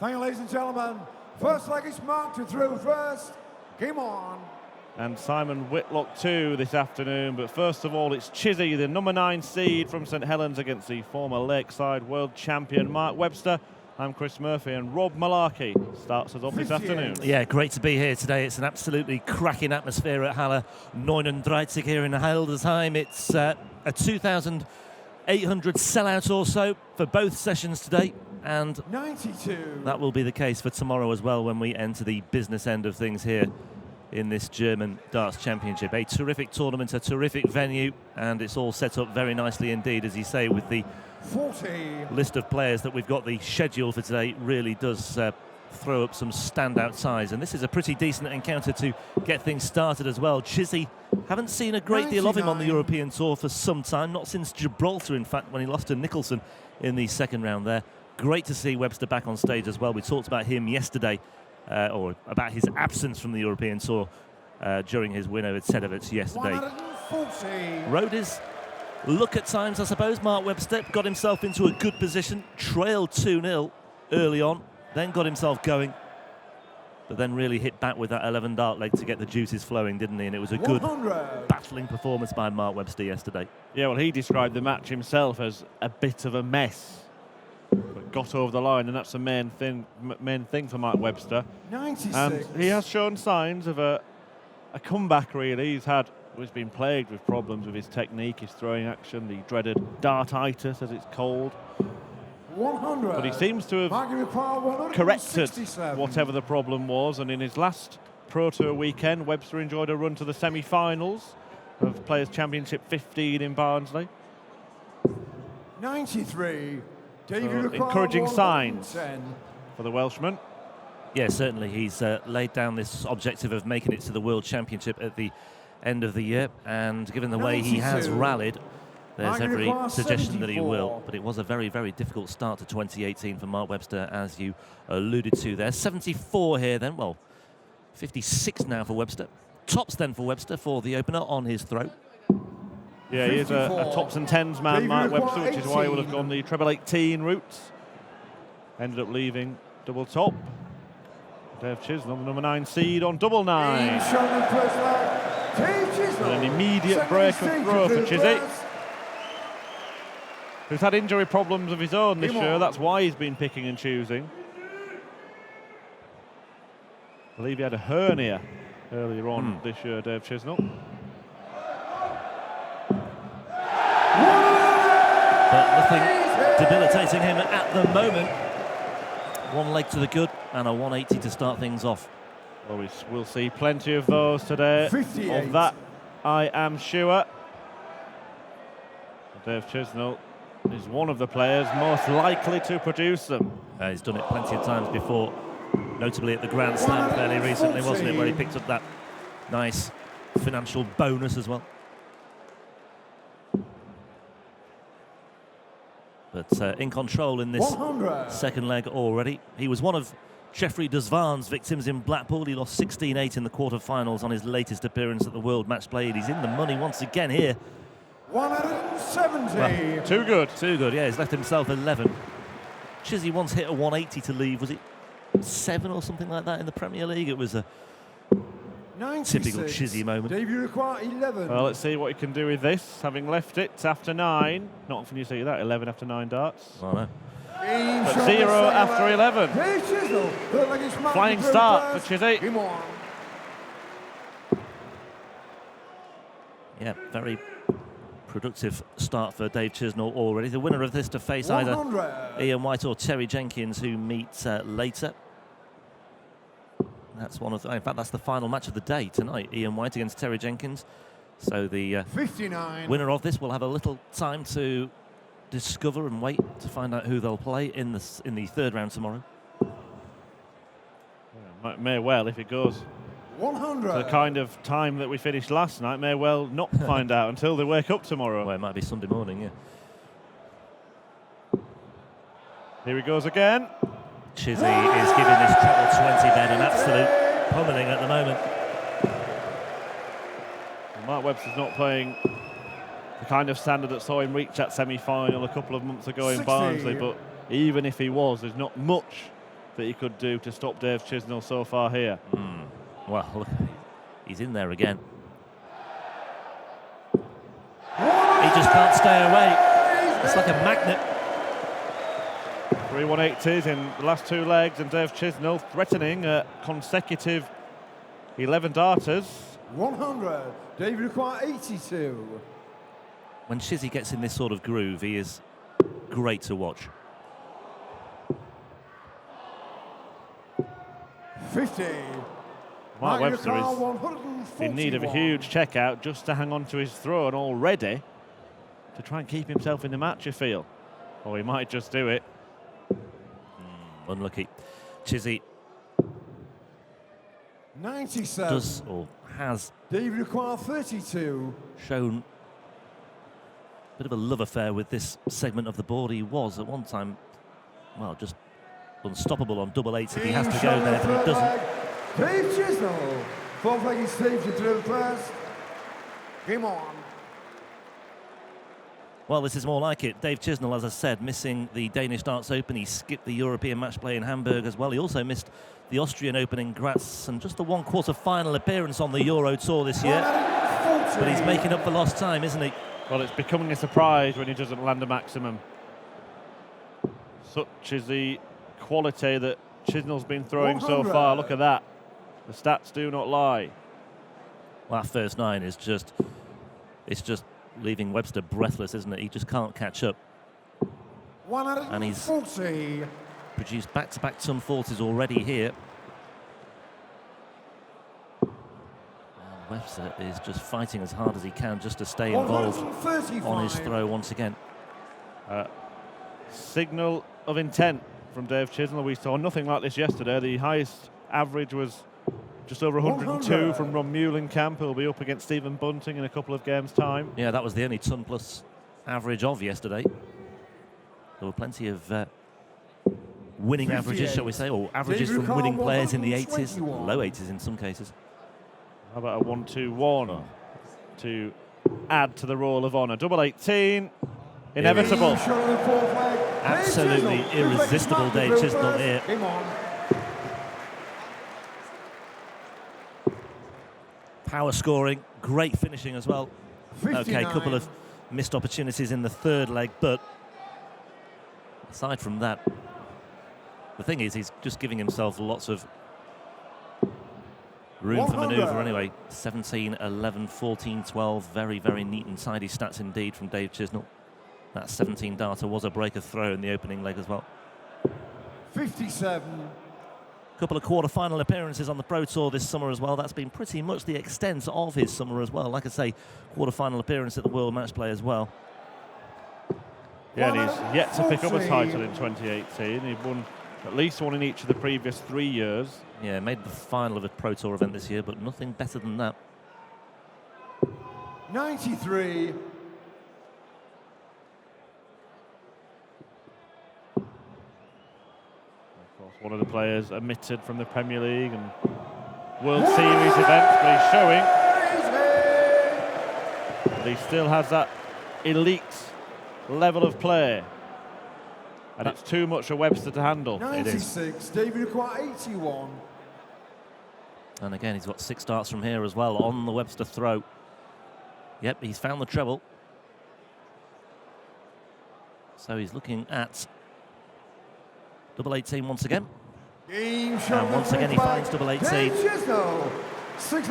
Thank you, ladies and gentlemen. First leg is marked to throw first. Game on. And Simon Whitlock too this afternoon. But first of all, it's Chizzy, the number 9 seed from St Helens, against the former Lakeside world champion Mark Webster. I'm Chris Murphy, and Rob Malarkey starts us off this afternoon. Yeah, great to be here today. It's an absolutely cracking atmosphere at Halle 39 here in Hildesheim. It's a 2,800 sellout or so for both sessions today, and 92. That will be the case for tomorrow as well when we enter the business end of things here in this German Darts Championship. A terrific tournament, a terrific venue, and it's all set up very nicely indeed, as you say, with the 40. list of players that we've got. The schedule for today really does throw up some standout sides, and this is a pretty decent encounter to get things started as well. Chizzy, haven't seen a great deal of him on the European Tour for some time, not since Gibraltar, in fact, when he lost to Nicholson in the second round there. Great to see Webster back on stage as well. We talked about him yesterday, or about his absence from the European Tour during his win over Tedevitz yesterday. 140. Rode his look at times, I suppose. Mark Webster got himself into a good position, trailed 2-0 early on, then got himself going, but then really hit back with that 11 dart leg to get the juices flowing, didn't he? And it was a good 100. battling performance by Mark Webster yesterday. Yeah, well, he described the match himself as a bit of a mess, but got over the line, and that's the main thing for Mark Webster. 96. And he has shown signs of a comeback, really. He's been plagued with problems with his technique, his throwing action, the dreaded dartitis, as it's called. 100. But he seems to have corrected whatever the problem was, and in his last Pro Tour weekend, Webster enjoyed a run to the semi-finals of Players' Championship 15 in Barnsley. 93. So encouraging signs for the Welshman. Yeah, certainly. He's laid down this objective of making it to the World Championship at the end of the year, and given the way he has rallied, there's every suggestion that he will. But it was a very, very difficult start to 2018 for Mark Webster, as you alluded to there. 74 here then, well, 56 now for Webster. Tops then for Webster for the opener on his throw. Yeah, he is a tops and tens man, Mark Webster, which is why he would have gone the treble 18 route. Ended up leaving double top. Dave Chisnall, the number 9 seed, on double 9. And an immediate break of throw for Chizzy, who's had injury problems of his own this year. That's why he's been picking and choosing. I believe he had a hernia earlier on this year, Dave Chisnall. But nothing debilitating him at the moment. One leg to the good and a 180 to start things off. Well, we'll see plenty of those today. 58. Of that, I am sure. Dave Chisnall is one of the players most likely to produce them. He's done it plenty of times before, notably at the Grand Slam fairly recently, wasn't it, where he picked up that nice financial bonus as well. But in control in this 100. second leg already. He was one of Jeffrey Desvan's victims in Blackpool. He lost 16-8 in the quarter-finals on his latest appearance at the World Match Play. He's in the money once again here. 170. Well, too good. Too good, yeah. He's left himself 11. Chizzy once hit a 180 to leave. Was it 7 or something like that in the Premier League? It was a 96. typical Chizzy moment. Dave, you require 11. Well, let's see what he can do with this, having left it after 9. Not often you see that, 11 after 9 darts. I know. But 0 after 11. Flying start for Chizzy. Yeah, very productive start for Dave Chisnall already. The winner of this to face either 100. Ian White or Terry Jenkins, who meet later. That's in fact, that's the final match of the day tonight. Ian White against Terry Jenkins. So the 59. winner of this will have a little time to discover and wait to find out who they'll play in the third round tomorrow. Yeah, may well, if it goes 100. the kind of time that we finished last night, may well not find out until they wake up tomorrow. Well, it might be Sunday morning, yeah. Here he goes again. Chizzy is giving this treble 20 bed an absolute pummeling at the moment. Well, Mark Webster's not playing the kind of standard that saw him reach that semi-final a couple of months ago in 60. Barnsley, but even if he was, there's not much that he could do to stop Dave Chisnall so far here. Well, look, he's in there again. He just can't stay away. It's like a magnet. 3 180s in the last 2 legs, and Dave Chisnall threatening a consecutive 11 darters. 100. David require 82. When Chizzy gets in this sort of groove, he is great to watch. 50. Mark Webster is 141. in need of a huge check-out just to hang on to his throw, and already to try and keep himself in the match, you feel. Or he might just do it. Unlucky. Chizzy 97. does, or has, David require 32. shown a bit of a love affair with this segment of the board. He was at one time, well, just unstoppable on double eights if he has to go there, but he doesn't. Dave Chisnall. Fourth leg is saved to through first. Game on. Well, this is more like it. Dave Chisnall, as I said, missing the Danish Darts Open. He skipped the European match play in Hamburg as well. He also missed the Austrian Open in Graz and just the 1/4 final appearance on the Euro Tour this year. But he's making up for lost time, isn't he? Well, it's becoming a surprise when he doesn't land a maximum. Such is the quality that Chisnall's been throwing so far. Look at that. The stats do not lie. Well, that first 9 is just, it's just leaving Webster breathless, isn't it? He just can't catch up. 140. And he's produced back-to-back ton 40s already here. And Webster is just fighting as hard as he can just to stay involved on his throw once again. Signal of intent from Dave Chisnall. We saw nothing like this yesterday. The highest average was just over 102 from Ron Muhlenkamp, who'll be up against Stephen Bunting in a couple of games' time. Yeah, that was the only ton plus average of yesterday. There were plenty of winning averages, shall we say, or averages from winning players in the 80s, low 80s in some cases. How about a 1-2-1 to add to the roll of honour? Double 18, inevitable. Absolutely irresistible Dave Chisnall here. Power scoring, great finishing as well. 59. Okay, a couple of missed opportunities in the third leg, but aside from that, the thing is, he's just giving himself lots of room for manoeuvre anyway. 17, 11, 14, 12, very, very neat and tidy stats indeed from Dave Chisnall. That 17 darter was a breaker throw in the opening leg as well. 57. Couple of quarter-final appearances on the Pro Tour this summer as well. That's been pretty much the extent of his summer as well. Like I say, quarter-final appearance at the World Match Play as well. Yeah, and he's yet to pick up a title in 2018. He won at least one in each of the previous 3 years. Yeah, made the final of a Pro Tour event this year, but nothing better than that. 93. One of the players omitted from the Premier League and World Series events, but he's showing that he still has that elite level of play. And it's too much for Webster to handle. 96. David require 81. And again, he's got 6 darts from here as well on the Webster throw. Yep, he's found the treble. So he's looking at double 18 once again. And once again he finds double 18.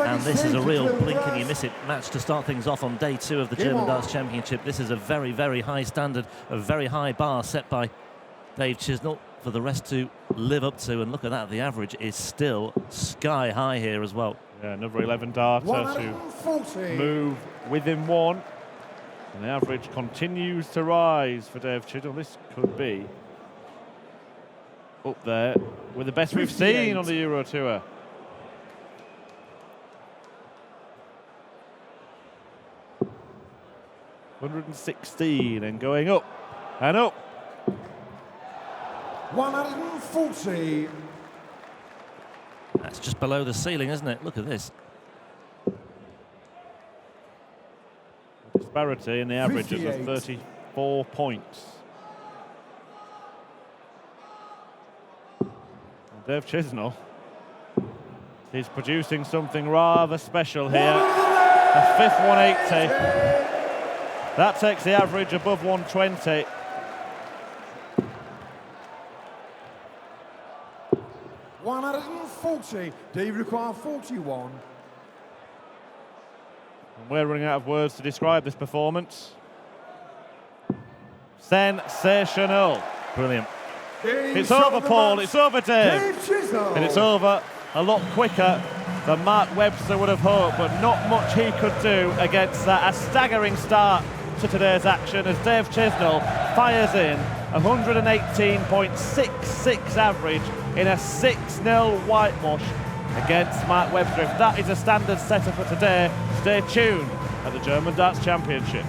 And this is a real blink-and-you-miss-it match to start things off on day 2 of the German Darts Championship. This is a very, very high standard, a very high bar set by Dave Chisnall for the rest to live up to. And look at that, the average is still sky high here as well. Yeah, another 11 darter to move within 1. And the average continues to rise for Dave Chisnall. This could be up there with the best we've seen on the Euro Tour. $116 and going up and up. 140. That's just below the ceiling, isn't it? Look at this. Disparity in the averages of 34 points. Dave Chisnall. He's producing something rather special here. The fifth 180. That takes the average above 120. $140. Dave require 41. And we're running out of words to describe this performance. Sensational. Brilliant. It's over, Paul. It's over, Dave. And it's over a lot quicker than Mark Webster would have hoped, but not much he could do against that. A staggering start to today's action as Dave Chisnall fires in 118.66 average in a 6-0 whitewash against Mark Webster. If that is a standard setter for today, stay tuned at the German Darts Championship.